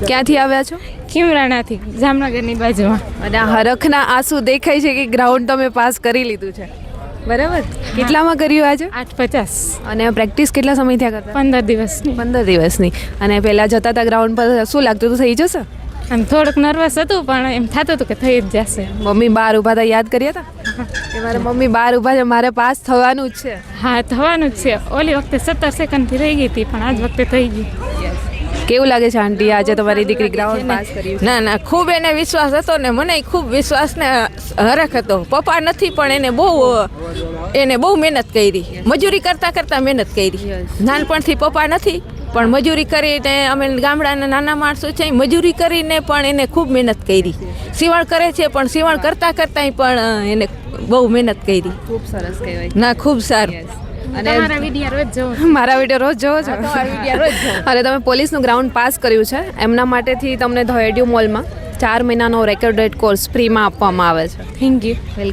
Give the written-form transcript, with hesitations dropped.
ક્યાંથી આવ્યા છો? ખીમરાણાથી, જામનગરની બાજુમાં. અને આ હરખના આંસુ દેખાય છે કે ગ્રાઉન્ડ તમે પાસ કરી લીધું છે, બરાબર? કેટલામાં કર્યું આજે? 8:50. અને પ્રેક્ટિસ કેટલા સમયથી કરતા? 15 દિવસની. 15 દિવસની. અને પહેલાં જતા હતા ગ્રાઉન્ડ પર, શું લાગતું હતું થઈ જશે? આમ થોડુંક નર્વસ હતું પણ એમ થતું હતું કે થઈ જ જશે. મમ્મી બહાર ઊભા હતા, યાદ કર્યા હતા કે મારા મમ્મી બહાર ઊભા છે, મારે પાસ થવાનું જ છે? હા, થવાનું જ છે. ઓલી વખતે 17 સેકન્ડથી રહી ગઈ હતી પણ આજ વખતે થઈ ગયું. કેવું લાગે છે આંટી, આજે તમારી દીકરી ગ્રાઉન્ડ પાસ કર્યું? ના ના, ખૂબ એને વિશ્વાસ હતો ને મને ખૂબ વિશ્વાસ ને હરખ હતો. પપ્પા નથી પણ એને બહુ મહેનત કરી, મજૂરી કરતાં કરતાં મહેનત કરી. નાનપણથી પપ્પા નથી પણ મજૂરી કરીને, અમે ગામડાના નાના માણસો છે, મજૂરી કરીને પણ એને ખૂબ મહેનત કરી. સીવણ કરે છે પણ સીવણ કરતાં કરતાં પણ એને બહુ મહેનત કરી. ખૂબ સરસ કહેવાય. ના, ખૂબ સારું. અને તમારા વિડીયો રોજ જોવો. મારા વિડીયો રોજ જોવો છો? અને તમે પોલીસનું ગ્રાઉન્ડ પાસ કર્યું છે, એમના માટેથી તમને ધ એડ્યુ મોલમાં 4 મહિનાનો રેકોર્ડેડ કોર્સ ફ્રીમાં આપવામાં આવે છે. Thank you. વેલકમ.